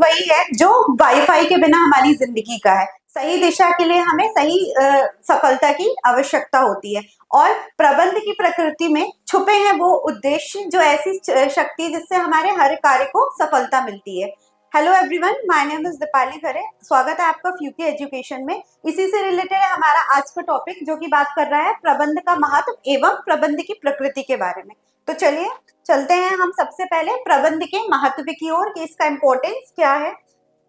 वही है जो वाईफाई के बिना हमारी जिंदगी का है। सही दिशा के लिए हमें सही सफलता की आवश्यकता होती है और प्रबंध की प्रकृति में छुपे हैं वो उद्देश्य जो ऐसी शक्ति जिससे हमारे हर कार्य को सफलता मिलती है। Hello everyone, my name is Deepali Khare. स्वागत है आपका फ्यूके एजुकेशन में। इसी से रिलेटेड है हमारा आज का टॉपिक जो कि बात कर रहा है प्रबंध का महत्व एवं प्रबंध की प्रकृति के बारे में। तो चलिए चलते हैं हम सबसे पहले प्रबंध के महत्व की ओर कि इसका इम्पोर्टेंस क्या है।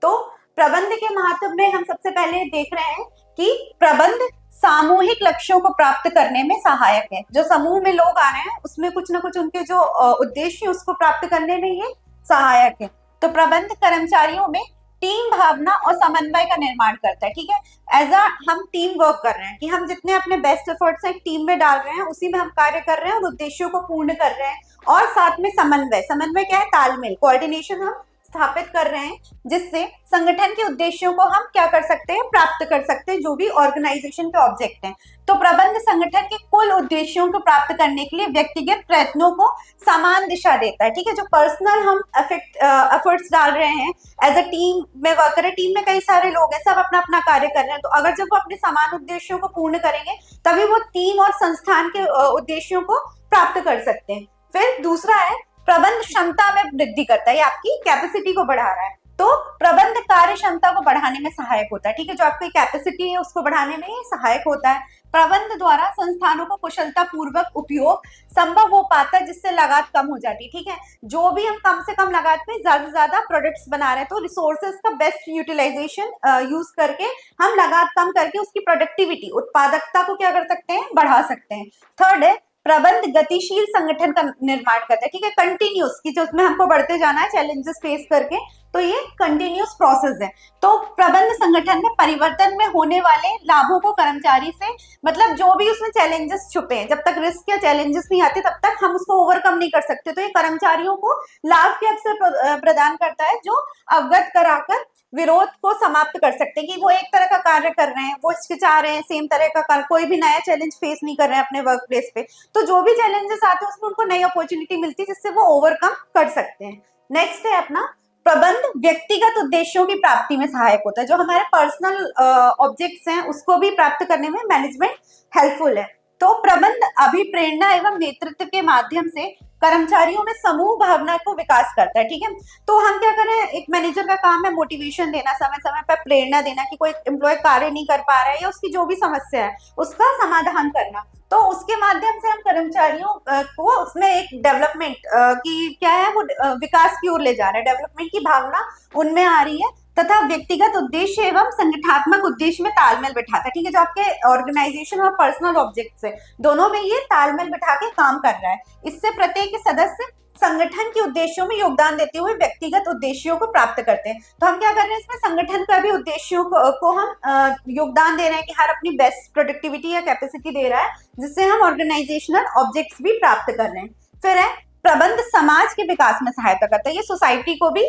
तो प्रबंध के महत्व में हम सबसे पहले देख रहे हैं कि प्रबंध सामूहिक लक्ष्यों को प्राप्त करने में सहायक है। जो समूह में लोग आ रहे हैं उसमें कुछ ना कुछ उनके जो उद्देश्य है उसको प्राप्त करने में ये सहायक है। तो प्रबंध कर्मचारियों में टीम भावना और समन्वय का निर्माण करता है। ठीक है, एज अ हम टीम वर्क कर रहे हैं कि हम जितने अपने बेस्ट एफर्ट्स हैं टीम में डाल रहे हैं, उसी में हम कार्य कर रहे हैं और उद्देश्यों को पूर्ण कर रहे हैं। और साथ में समन्वय, समन्वय क्या है? तालमेल, कोऑर्डिनेशन हम स्थापित कर रहे हैं जिससे संगठन के उद्देश्यों को हम क्या कर सकते हैं? प्राप्त कर सकते हैं, जो भी ऑर्गेनाइजेशन के ऑब्जेक्ट हैं। तो प्रबंध संगठन के कुल उद्देश्यों को प्राप्त करने के लिए व्यक्तिगत प्रयत्नों को समान दिशा देता है। ठीक है, जो पर्सनल हम एफर्ट्स डाल रहे हैं एज अ टीम में वर्क करें, टीम में कई सारे लोग हैं, सब अपना अपना कार्य कर रहे हैं, तो अगर जब वो अपने समान उद्देश्यों को पूर्ण करेंगे तभी वो टीम और संस्थान के उद्देश्यों को प्राप्त कर सकते हैं। फिर दूसरा है प्रबंध क्षमता में वृद्धि करता है, ये आपकी कैपेसिटी को बढ़ा रहा है। तो प्रबंध कार्य क्षमता को बढ़ाने में सहायक होता है। ठीक है, जो आपकी कैपेसिटी है उसको बढ़ाने में ये सहायक होता है। प्रबंध द्वारा संस्थानों को कुशलता पूर्वक उपयोग संभव हो पाता है जिससे लागत कम हो जाती है। ठीक है, जो भी हम कम से कम लागत में ज्यादा से ज्यादा प्रोडक्ट्स बना रहे हैं तो रिसोर्सेज का बेस्ट यूटिलाइजेशन यूज करके हम लागत कम करके उसकी प्रोडक्टिविटी, उत्पादकता को क्या कर सकते हैं? बढ़ा सकते हैं। थर्ड है प्रबंध गतिशील संगठन का निर्माण करता है। ठीक है, कंटिन्यूस की जो उसमें हमको बढ़ते जाना है चैलेंजेस फेस करके, तो ये कंटिन्यूस प्रोसेस है। तो प्रबंध संगठन में परिवर्तन में होने वाले लाभों को कर्मचारी से, मतलब जो भी उसमें चैलेंजेस छुपे हैं, जब तक रिस्क या चैलेंजेस नहीं आते तब तक हम उसको ओवरकम नहीं कर सकते। तो ये कर्मचारियों को लाभ के अवसर प्रदान करता है जो अवगत कराकर विरोध को समाप्त कर सकते हैं कि वो एक तरह का कार्य कर रहे हैं, वो हिचकिचा रहे हैं, सेम तरह का कार्य, कोई भी नया चैलेंज फेस नहीं कर रहे हैं अपने वर्क प्लेस पे। तो जो भी चैलेंजेस आते हैं उसमें उनको नई अपॉर्चुनिटी मिलती है जिससे वो ओवरकम कर सकते हैं। नेक्स्ट है अपना प्रबंध व्यक्तिगत उद्देश्यों की प्राप्ति में सहायक होता है। जो हमारे पर्सनल ऑब्जेक्ट्स हैं उसको भी प्राप्त करने में मैनेजमेंट हेल्पफुल है। तो प्रबंध अभिप्रेरणा एवं नेतृत्व के माध्यम से कर्मचारियों में समूह भावना को विकास करता है। ठीक है, तो हम क्या करें, एक मैनेजर का काम है मोटिवेशन देना, समय समय पर प्रेरणा देना कि कोई एम्प्लॉय कार्य नहीं कर पा रहा है या उसकी जो भी समस्या है उसका समाधान करना। तो उसके माध्यम से हम कर्मचारियों को उसमें एक डेवलपमेंट की क्या है वो विकास की ओर ले जा रहे हैं, डेवलपमेंट की भावना उनमें आ रही है तथा व्यक्तिगत उद्देश्य एवं संगठनात्मक उद्देश्य में तालमेल बिठाता है। ठीक है, जो आपके ऑर्गेनाइजेशन और पर्सनल ऑब्जेक्ट्स है दोनों में ये तालमेल बिठा के काम कर रहा है। इससे प्रत्येक सदस्य संगठन के उद्देश्यों में योगदान देते हुए व्यक्तिगत उद्देश्यों को प्राप्त करते हैं। तो हम क्या कर रहे हैं, इसमें संगठन का भी उद्देश्यों को हम योगदान दे रहे हैं कि हर अपनी बेस्ट प्रोडक्टिविटी या कैपेसिटी दे रहा है जिससे हम ऑर्गेनाइजेशनल ऑब्जेक्ट्स भी प्राप्त कर रहे हैं। फिर है प्रबंध समाज के विकास में सहायता करता है, ये सोसाइटी को भी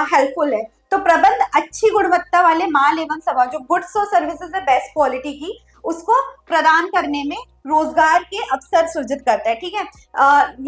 हेल्पफुल है। तो प्रबंध अच्छी गुणवत्ता वाले माल एवं सेवा, जो गुड्स और सर्विसेज है बेस्ट क्वालिटी की, उसको प्रदान करने में रोजगार के अवसर सृजित करता है। ठीक है,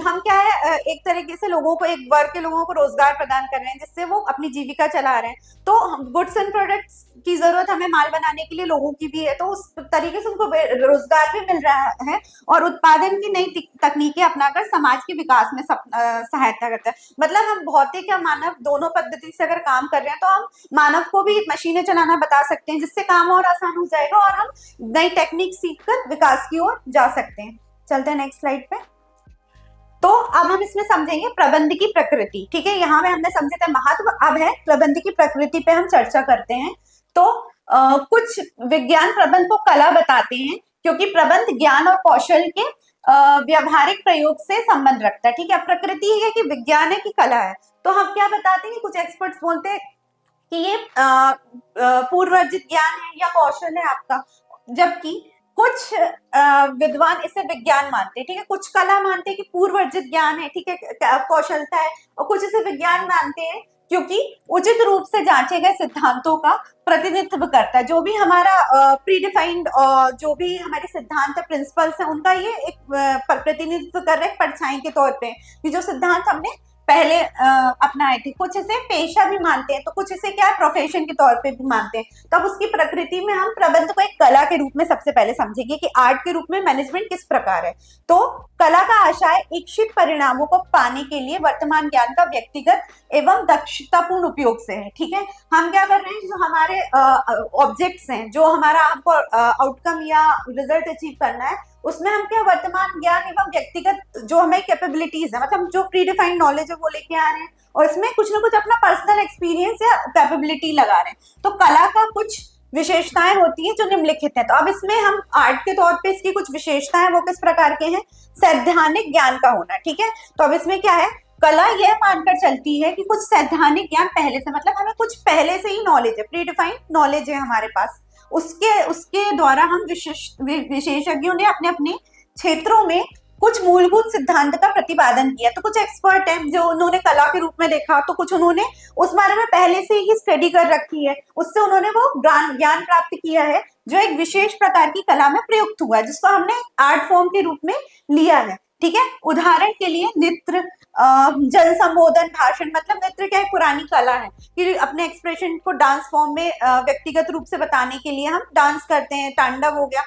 हम क्या है एक तरीके से लोगों को, एक वर्ग के लोगों को रोजगार प्रदान कर रहे हैं जिससे वो अपनी जीविका चला रहे हैं। तो गुड्स एंड प्रोडक्ट्स की जरूरत हमें माल बनाने के लिए लोगों की भी है, तो उस तरीके से उनको रोजगार भी मिल रहा है और उत्पादन की नई तकनीकें अपनाकर समाज के विकास में सहायता करता है। मतलब हम भौतिक या मानव दोनों पद्धति से अगर काम कर रहे हैं तो हम मानव को भी मशीनें चलाना बता सकते हैं जिससे काम और आसान हो जाएगा और हम नई टेक्निक सीखकर विकास की ओर जा सकते हैं। चलते हैं नेक्स्ट स्लाइड पे। तो अब हम इसमें समझेंगे प्रबंध की प्रकृति। ठीक है, यहाँ में हमने समझे थे महत्व, अब है प्रबंध की प्रकृति पे हम चर्चा करते हैं। तो कुछ विज्ञान प्रबंध को कला बताते हैं क्योंकि प्रबंध ज्ञान और कौशल के व्यवहारिक प्रयोग से संबंध रखता है। ठीक है, प्रकृति है कि विज्ञान है कि कला है। तो हम क्या बताते हैं, कुछ एक्सपर्ट्स बोलते हैं कि ये पूर्वर्जित ज्ञान है या कौशल है आपका, जबकि कुछ विद्वान इसे विज्ञान मानते हैं। ठीक है, कुछ कला मानते हैं कि पूर्वर्जित ज्ञान है, ठीक है, कौशलता है, और कुछ इसे विज्ञान मानते हैं क्योंकि उचित रूप से जांचे गए सिद्धांतों का प्रतिनिधित्व करता है। जो भी हमारा प्रीडिफाइंड जो भी हमारे सिद्धांत प्रिंसिपल्स हैं उनका ये एक प्रतिनिधित्व कर रहे हैं परछाई के तौर पे कि जो सिद्धांत हमने पहले अपनाए थे। कुछ इसे पेशा भी मानते हैं, तो कुछ इसे क्या प्रोफेशन के तौर पे भी मानते हैं। तब उसकी प्रकृति में हम प्रबंध को एक कला के रूप में सबसे पहले समझेंगे कि आर्ट के रूप में मैनेजमेंट किस प्रकार है। तो कला का आशय इच्छित परिणामों को पाने के लिए वर्तमान ज्ञान का व्यक्तिगत एवं दक्षतापूर्ण उपयोग से है। ठीक है, हम क्या कर रहे हैं, जो हमारे ऑब्जेक्ट्स हैं, जो हमारा हमको आउटकम या रिजल्ट अचीव करना है, उसमें हम क्या वर्तमान ज्ञान एवं व्यक्तिगत जो हमें कैपेबिलिटीज है, मतलब जो प्री डिफाइंड नॉलेज है वो लेके आ रहे हैं, और इसमें कुछ ना कुछ अपना पर्सनल एक्सपीरियंस या कैपेबिलिटी लगा रहे हैं। तो कला का कुछ विशेषताएं होती है जो निम्नलिखित है। तो अब इसमें हम आर्ट के तौर पे इसकी कुछ विशेषताएं वो किस प्रकार के हैं, सैद्धांतिक ज्ञान का होना। ठीक है, तो अब इसमें क्या है, कला यह मानकर चलती है कि कुछ सैद्धांतिक ज्ञान पहले से, मतलब हमें कुछ पहले से ही नॉलेज है, प्री डिफाइंड नॉलेज है हमारे पास, उसके उसके द्वारा हम विशेषज्ञों ने अपने अपने क्षेत्रों में कुछ मूलभूत सिद्धांत का प्रतिपादन किया। तो कुछ एक्सपर्ट हैं जो उन्होंने कला के रूप में देखा, तो कुछ उन्होंने उस बारे में पहले से ही स्टडी कर रखी है, उससे उन्होंने वो ज्ञान प्राप्त किया है जो एक विशेष प्रकार की कला में प्रयुक्त हुआ है, जिसको हमने आर्ट फॉर्म के रूप में लिया है। ठीक है, उदाहरण के लिए नृत्य, जन संबोधन, भाषण, मतलब नृत्य क्या है, पुरानी कला है कि अपने एक्सप्रेशन को डांस फॉर्म में व्यक्तिगत रूप से बताने के लिए हम डांस करते हैं। तांडव हो गया,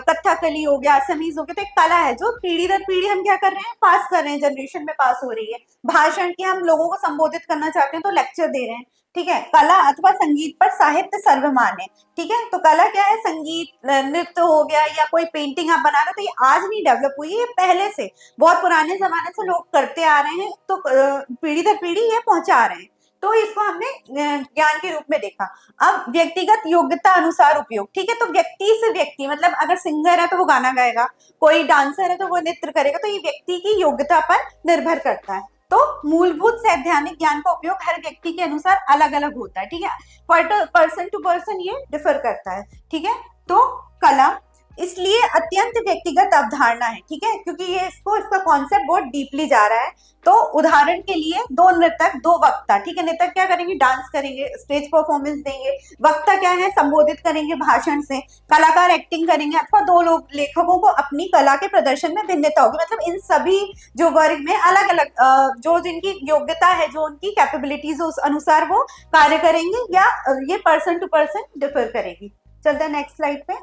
कथकली हो गया, असमीज हो गया, तो एक कला है जो पीढ़ी दर पीढ़ी हम क्या कर रहे हैं, पास कर रहे हैं, जनरेशन में पास हो रही है। भाषण की हम लोगों को संबोधित करना चाहते हैं तो लेक्चर दे रहे हैं। ठीक है, कला अथवा संगीत पर साहित्य सर्वमान्य है। ठीक है, तो कला क्या है, संगीत, नृत्य हो गया, या कोई पेंटिंग आप बना रहे हो, तो ये आज नहीं डेवलप हुई है, ये पहले से बहुत पुराने जमाने से लोग करते आ रहे हैं, तो पीढ़ी दर पीढ़ी ये पहुंचा रहे हैं। तो इसको हमने ज्ञान के रूप में देखा। अब व्यक्तिगत योग्यता अनुसार उपयोग। ठीक है, तो व्यक्ति से व्यक्ति, मतलब अगर सिंगर है तो वो गाना गाएगा, कोई डांसर है तो वो नृत्य करेगा, तो ये व्यक्ति की योग्यता पर निर्भर करता है। तो मूलभूत सैद्धांतिक ज्ञान का उपयोग हर व्यक्ति के अनुसार अलग अलग होता है। ठीक है, पर्सन टू पर्सन ये डिफर करता है। ठीक है, तो कला इसलिए अत्यंत व्यक्तिगत अवधारणा है। ठीक है, क्योंकि ये इसका कॉन्सेप्ट बहुत डीपली जा रहा है। तो उदाहरण के लिए दो नर्तक, दो वक्ता। ठीक है, नर्तक क्या करेंगे, डांस करेंगे, स्टेज परफॉर्मेंस देंगे। वक्ता क्या है, संबोधित करेंगे भाषण से। कलाकार एक्टिंग करेंगे, अथवा दो लोग लेखकों को अपनी कला के प्रदर्शन में भिन्नता होगी। मतलब इन सभी जो वर्ग में अलग अलग जो जिनकी योग्यता है, जो उनकी कैपेबिलिटीज, उस अनुसार वो कार्य करेंगे, या ये पर्सन टू पर्सन डिफर करेगी। चलते हैं नेक्स्ट स्लाइड पे।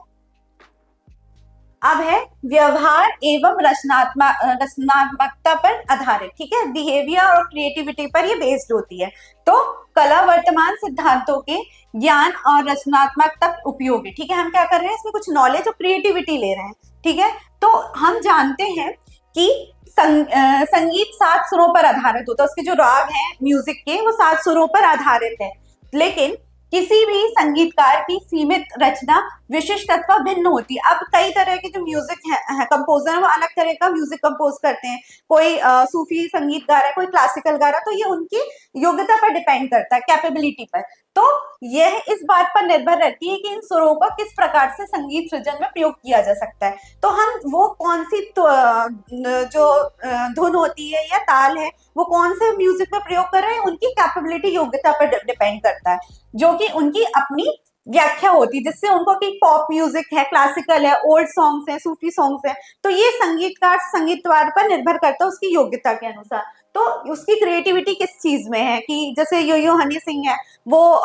अब है व्यवहार एवं रचनात्मकता पर आधारित। ठीक है, बिहेवियर और क्रिएटिविटी पर ये बेस्ड होती है। तो कला वर्तमान सिद्धांतों के ज्ञान और रचनात्मकता उपयोग है। ठीक है, हम क्या कर रहे हैं, इसमें कुछ नॉलेज और क्रिएटिविटी ले रहे हैं। ठीक है, तो हम जानते हैं कि संगीत 7 सुरों पर आधारित होता है, उसके जो राग हैं म्यूजिक के वो 7 सुरों पर आधारित है। लेकिन किसी भी संगीतकार की सीमित रचना विशिष्ट अथवा भिन्न होती है। अब कई तरह के जो म्यूजिक है कंपोजर है, वो अलग तरह का म्यूजिक कंपोज करते हैं। कोई सूफी संगीत गा रहा है, कोई क्लासिकल गा रहा है, तो ये उनकी योग्यता पर डिपेंड करता है, कैपेबिलिटी पर। तो यह इस बात पर निर्भर रहती है कि इन सुरों का किस प्रकार से संगीत सृजन में प्रयोग किया जा सकता है। तो हम वो कौन सी जो धुन होती है या ताल है, वो कौन से म्यूजिक में प्रयोग कर रहे हैं, उनकी कैपेबिलिटी, योग्यता पर डिपेंड करता है, जो कि उनकी अपनी व्याख्या होती है, जिससे उनको कि पॉप म्यूजिक है, क्लासिकल है, ओल्ड सॉन्ग्स है, सूफी सॉन्ग्स है, तो ये संगीतकार संगीतकार पर निर्भर करता है उसकी योग्यता के अनुसार। तो उसकी क्रिएटिविटी किस चीज में है, कि जैसे यो हनी सिंह है, वो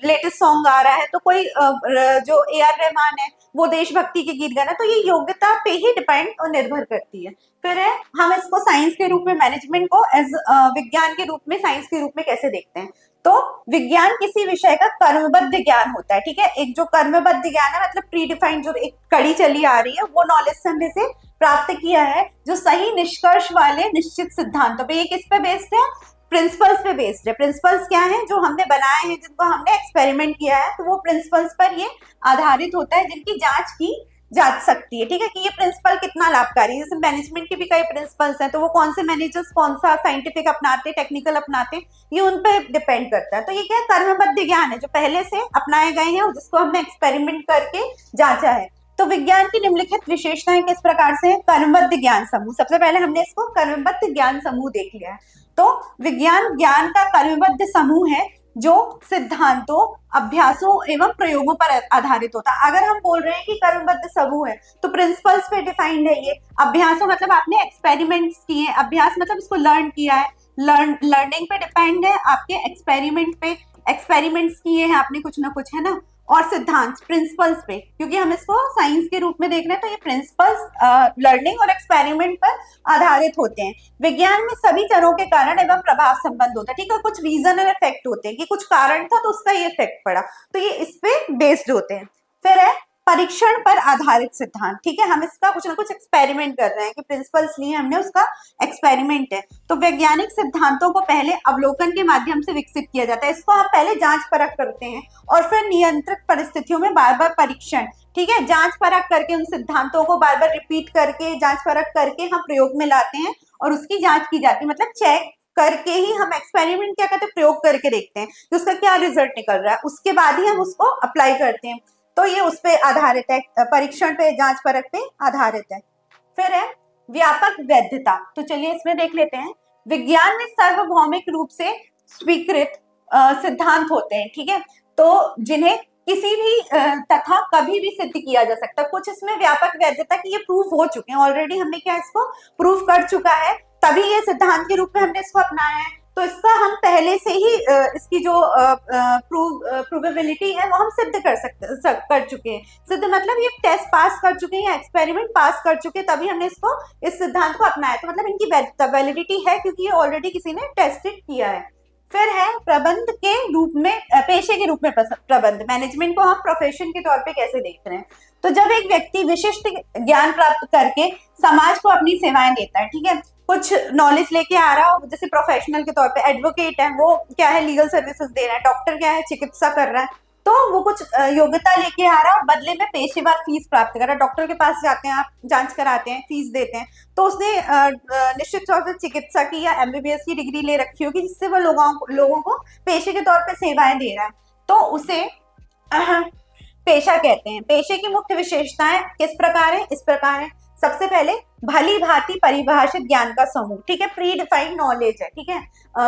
लेटेस्ट सॉन्ग आ रहा है, तो कोई जो AR रहमान है वो देशभक्ति के गीत गा रहा है, तो ये योग्यता पे ही डिपेंड और निर्भर करती है। फिर है, हम इसको साइंस के रूप में, मैनेजमेंट को एज विज्ञान के रूप में, साइंस के रूप में कैसे देखते हैं। तो विज्ञान किसी विषय का कर्मबद्ध ज्ञान होता है। ठीक है, एक जो कर्मबद्ध ज्ञान है, मतलब प्री डिफाइंड जो एक कड़ी चली आ रही है, वो नॉलेज से हमने से प्राप्त किया है, जो सही निष्कर्ष वाले निश्चित सिद्धांतों पे। ये किस पे बेस्ड है, प्रिंसिपल्स पे बेस्ड है। प्रिंसिपल्स क्या है, जो हमने बनाए हैं, जिनको हमने एक्सपेरिमेंट किया है, तो वो प्रिंसिपल्स पर ये आधारित होता है, जिनकी जांच की जा सकती है। ठीक है, कि ये प्रिंसिपल कितना लाभकारी है। जैसे मैनेजमेंट के भी कई प्रिंसिपल्स हैं, तो वो कौन से मैनेजर्स कौन सा साइंटिफिक अपनाते, टेक्निकल अपनाते, ये उन पर डिपेंड करता है। तो ये क्या है, कर्मबद्ध ज्ञान है, जो पहले से अपनाए गए हैं और जिसको हमने एक्सपेरिमेंट करके जांचा है। तो विज्ञान की निम्नलिखित विशेषताएं किस प्रकार से है, कर्मबद्ध ज्ञान समूह। सबसे पहले हमने इसको कर्मबद्ध ज्ञान समूह देख लिया है। तो विज्ञान ज्ञान का कर्मबद्ध समूह है, जो सिद्धांतों, अभ्यासों एवं प्रयोगों पर आधारित होता है। अगर हम बोल रहे हैं कि कर्मबद्ध समूह है, तो प्रिंसिपल्स पे डिफाइंड है ये। अभ्यासों मतलब आपने एक्सपेरिमेंट्स किए, अभ्यास मतलब इसको लर्न किया है, लर्निंग पे डिपेंड है, आपके एक्सपेरिमेंट पे, एक्सपेरिमेंट्स किए हैं आपने कुछ ना कुछ, है ना, और सिद्धांत प्रिंसिपल्स पे, क्योंकि हम इसको साइंस के रूप में देख रहे हैं, तो ये प्रिंसिपल्स लर्निंग और एक्सपेरिमेंट पर आधारित होते हैं। विज्ञान में सभी चरों के कारण एवं प्रभाव संबंध होता है, ठीक है, कुछ रीजन और इफेक्ट होते हैं कि कुछ कारण था तो उसका ये इफेक्ट पड़ा, तो ये इस पे बेस्ड होते हैं। फिर है परीक्षण पर आधारित सिद्धांत, ठीक है, हम इसका कुछ ना कुछ एक्सपेरिमेंट कर रहे हैं कि प्रिंसिपल्स लिए हमने, उसका एक्सपेरिमेंट है। तो वैज्ञानिक सिद्धांतों को पहले अवलोकन के माध्यम से विकसित किया जाता है, इसको हम पहले जांच परख करते हैं और फिर नियंत्रित परिस्थितियों में बार बार परीक्षण, ठीक है, जांच परख करके उन सिद्धांतों को बार बार रिपीट करके, जांच परख करके हम प्रयोग में लाते हैं और उसकी जांच की जाती है, मतलब चेक करके ही हम एक्सपेरिमेंट क्या करते हैं, प्रयोग करके देखते हैं कि उसका क्या रिजल्ट निकल रहा है, उसके बाद ही हम उसको अप्लाई करते हैं। तो ये उस पे आधारित है, परीक्षण पे, जांच परख पे आधारित है। फिर है व्यापक वैधता, तो चलिए इसमें देख लेते हैं। विज्ञान में सार्वभौमिक रूप से स्वीकृत सिद्धांत होते हैं, ठीक है, तो जिन्हें किसी भी तथा कभी भी सिद्ध किया जा सकता है। कुछ इसमें व्यापक वैधता की ये प्रूफ हो चुके हैं ऑलरेडी, हमने क्या इसको प्रूफ कर चुका है, तभी ये सिद्धांत के रूप में हमने इसको अपनाया है। तो इसका हम पहले से ही इसकी जो प्रूवेबिलिटी है वो हम सिद्ध कर चुके हैं। सिद्ध मतलब ये टेस्ट पास कर चुके हैं या एक्सपेरिमेंट पास कर चुके हैं, तभी हमने इसको, इस सिद्धांत को अपनाया। तो मतलब इनकी वैलिडिटी है क्योंकि ये ऑलरेडी किसी ने टेस्टेड किया है। फिर है प्रबंध के रूप में, पेशे के रूप में प्रबंध, मैनेजमेंट को हम प्रोफेशन के तौर पे कैसे देख रहे हैं। तो जब एक व्यक्ति विशिष्ट ज्ञान प्राप्त करके समाज को अपनी सेवाएं देता है, ठीक है, कुछ नॉलेज लेके आ रहा हो, जैसे प्रोफेशनल के तौर पे एडवोकेट है, वो क्या है, लीगल सर्विसेज दे रहा है, डॉक्टर क्या है, चिकित्सा कर रहा है, तो वो कुछ योग्यता लेके आ रहा है और बदले में पेशेवर फीस प्राप्त कर रहा है। डॉक्टर के पास जाते हैं आप, जांच कराते हैं, फीस देते हैं, तो उसने निश्चित तौर से चिकित्सा की या एमबीबीएस की डिग्री ले रखी होगी, जिससे वो लोगों को पेशे के तौर पे सेवाएं दे रहा है, तो उसे पेशा कहते हैं। पेशे की मुख्य विशेषताएं किस प्रकार है, इस प्रकार है। सबसे पहले भली भांति परिभाषित ज्ञान का समूह, ठीक है, प्री डिफाइंड नॉलेज है, ठीक है,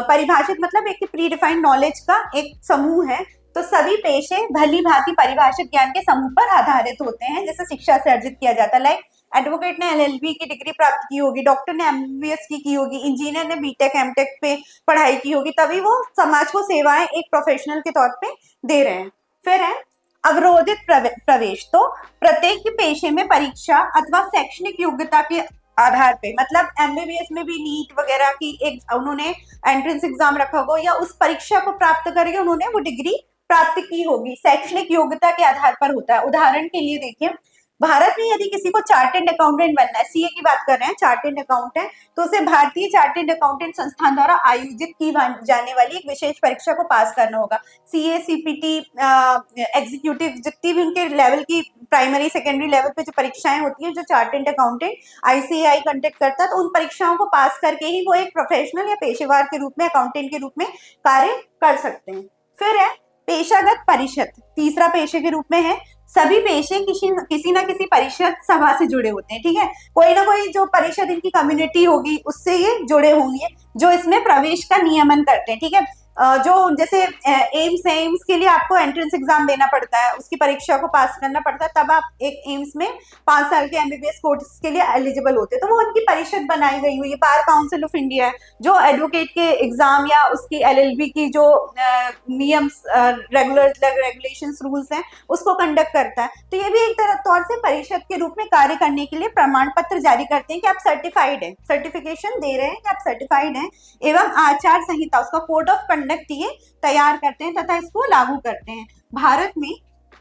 परिभाषित मतलब एक प्री डिफाइंड नॉलेज का एक समूह है। तो सभी पेशे भली भांति परिभाषित ज्ञान के समूह पर आधारित होते हैं, जैसे शिक्षा से अर्जित किया जाता है। लाइक एडवोकेट ने एलएलबी की डिग्री प्राप्त की होगी, डॉक्टर ने एमबीबीएस की होगी, इंजीनियर ने बीटेक एमटेक पे पढ़ाई की होगी, तभी वो समाज को सेवाएं एक प्रोफेशनल के तौर पे दे रहे हैं। फिर है अवरोधित प्रवेश, तो प्रत्येक पेशे में परीक्षा अथवा शैक्षणिक योग्यता के आधार पे, मतलब एमबीबीएस में भी नीट वगैरह की एक उन्होंने एंट्रेंस एग्जाम रखा होगा या उस परीक्षा को प्राप्त करके उन्होंने वो डिग्री प्राप्त की होगी, शैक्षणिक योग्यता के आधार पर होता है। उदाहरण के लिए देखिए, भारत में यदि किसी को चार्टेड अकाउंटेंट बनना है, सीए की बात कर रहे हैं, चार्टेड अकाउंटेंट, तो उसे भारतीय चार्टेड अकाउंटेंट संस्थान द्वारा आयोजित की जाने वाली एक विशेष परीक्षा को पास करना होगा। सीए, सीपीटी, एग्जीक्यूटिव, जितनी भी उनके लेवल की प्राइमरी सेकेंडरी लेवल पे जो परीक्षाएं होती हैं, जो चार्टेड अकाउंटेंट आईसीएआई कंडक्ट करता है, तो उन परीक्षाओं को पास करके ही वो एक प्रोफेशनल या पेशेवर के रूप में, अकाउंटेंट के रूप में कार्य कर सकते हैं। फिर है पेशागत परिषद, तीसरा पेशे के रूप में है। सभी पेशे किसी ना किसी परिषद सभा से जुड़े होते हैं, ठीक है, कोई ना कोई जो परिषद इनकी कम्युनिटी होगी उससे ये जुड़े होंगे, जो इसमें प्रवेश का नियमन करते हैं, ठीक है। जो जैसे एम्स है, एम्स के लिए आपको एंट्रेंस एग्जाम देना पड़ता है, उसकी परीक्षा को पास करना पड़ता है, तब आप एक एम्स में 5 साल के एमबीबीएस कोर्स के लिए एलिजिबल होते हैं। तो वो उनकी परिषद बनाई गई हुई है। बार काउंसिल ऑफ इंडिया है, जो एडवोकेट के एग्जाम या उसकी एलएलबी की जो नियम, रेगुलेशंस, रूल्स हैं, उसको कंडक्ट करता है। तो ये भी एक तरह तौर से परिषद के रूप में कार्य करने के लिए प्रमाण पत्र जारी करते हैं कि आप सर्टिफाइड हैं, सर्टिफिकेशन दे रहे हैं कि आप सर्टिफाइड हैं, एवं आचार संहिता, उसका कोड ऑफ कंडक्ट ये तैयार करते हैं तथा इसको लागू करते हैं। भारत में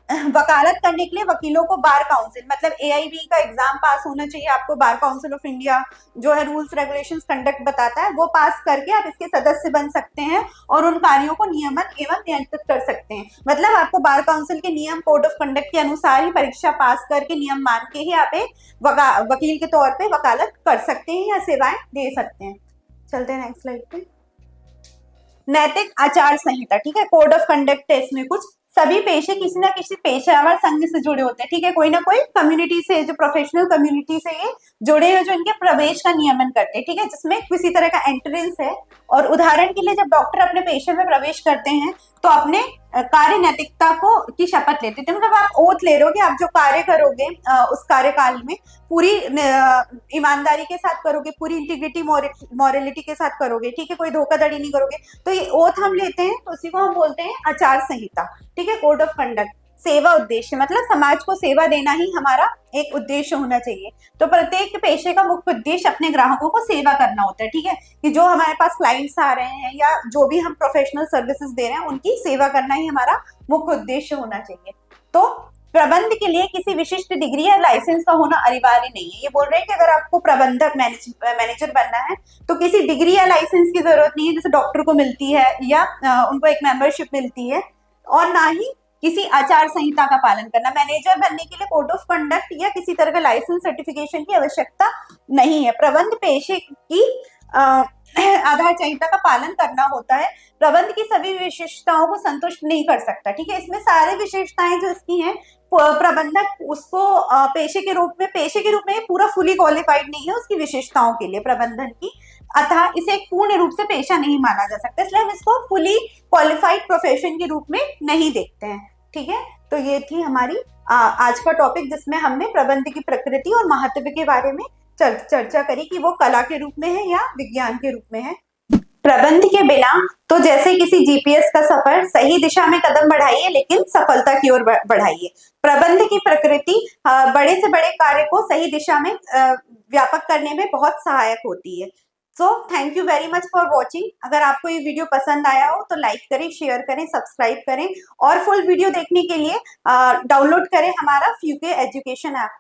वकालत करने के लिए वकीलों को बार काउंसिल, मतलब एआईबी का एग्जाम पास होना चाहिए आपको, बार काउंसिल ऑफ इंडिया जो है रूल्स रेगुलेशंस कंडक्ट बताता है, वो पास करके आप इसके सदस्य बन सकते हैं और उन कार्यों को नियमन एवं नियंत्रित कर सकते हैं। मतलब आपको बार काउंसिल के नियम, कोड ऑफ कंडक्ट के अनुसार ही परीक्षा पास करके, नियम मान के ही आप एक वकील के तौर पर वकालत कर सकते हैं या सेवाएं दे सकते हैं। चलते हैं नेक्स्ट स्लाइड पे। नैतिक आचार संहिता, ठीक है, कोड ऑफ कंडक्ट है इसमें कुछ। सभी पेशे किसी ना किसी पेशेवर संघ से जुड़े होते हैं, ठीक है, कोई ना कोई कम्युनिटी से, जो प्रोफेशनल कम्युनिटी से ये जुड़े हैं, जो इनके प्रवेश का नियमन करते हैं, ठीक है, जिसमें किसी तरह का एंट्रेंस है। और उदाहरण के लिए जब डॉक्टर अपने पेशे में प्रवेश करते हैं तो अपने कार्य नैतिकता को की शपथ लेते थे। मतलब आप ओथ ले रहे हो कि आप जो कार्य करोगे उस कार्यकाल में पूरी ईमानदारी के साथ करोगे, पूरी इंटीग्रिटी मॉरलिटी के साथ करोगे, ठीक है, कोई धोखाधड़ी नहीं करोगे। तो ये ओथ हम लेते हैं, तो उसी को हम बोलते हैं आचार संहिता, ठीक है, कोड ऑफ कंडक्ट। सेवा उद्देश्य मतलब समाज को सेवा देना ही हमारा एक उद्देश्य होना चाहिए। तो प्रत्येक पेशे का मुख्य उद्देश्य अपने ग्राहकों को सेवा करना होता है, ठीक है, कि जो हमारे पास क्लाइंट्स आ रहे हैं या जो भी हम प्रोफेशनल सर्विसेज दे रहे हैं उनकी सेवा करना ही हमारा मुख्य उद्देश्य होना चाहिए। तो प्रबंध के लिए किसी विशिष्ट डिग्री या लाइसेंस का होना अनिवार्य नहीं है। ये बोल रहे हैं कि अगर आपको प्रबंधक मैनेजर बनना है तो किसी डिग्री या लाइसेंस की जरूरत नहीं है, जैसे डॉक्टर को मिलती है या उनको एक मेंबरशिप मिलती है, और ना ही किसी आचार संहिता का पालन करना। मैनेजर बनने के लिए कोड ऑफ कंडक्ट या किसी तरह का लाइसेंस सर्टिफिकेशन की आवश्यकता नहीं है। प्रबंध पेशे की आधार संहिता का पालन करना होता है। प्रबंध की सभी विशेषताओं को संतुष्ट नहीं कर सकता, ठीक है, इसमें सारी विशेषताएं जो इसकी हैं, प्रबंधक उसको पेशे के रूप में पूरा फुली क्वालिफाइड नहीं है उसकी विशेषताओं के लिए प्रबंधन की, अतः इसे एक पूर्ण रूप से पेशा नहीं माना जा सकता, इसलिए हम इसको फुली क्वालिफाइड प्रोफेशन के रूप में नहीं देखते हैं, ठीक है। तो ये थी हमारी आज का टॉपिक, जिसमें हमने प्रबंध की प्रकृति और महत्व के बारे में चर्चा करी कि वो कला के रूप में है या विज्ञान के रूप में है। प्रबंध के बिना तो जैसे किसी जीपीएस का सफर, सही दिशा में कदम बढ़ाइए लेकिन सफलता की ओर बढ़ाइए। प्रबंध की प्रकृति बड़े से बड़े कार्य को सही दिशा में व्यापक करने में बहुत सहायक होती है। So thank you very much for watching. अगर आपको ये वीडियो पसंद आया हो तो लाइक करें, शेयर करें, सब्सक्राइब करें, और फुल वीडियो देखने के लिए डाउनलोड करें हमारा फ्यूके एजुकेशन ऐप।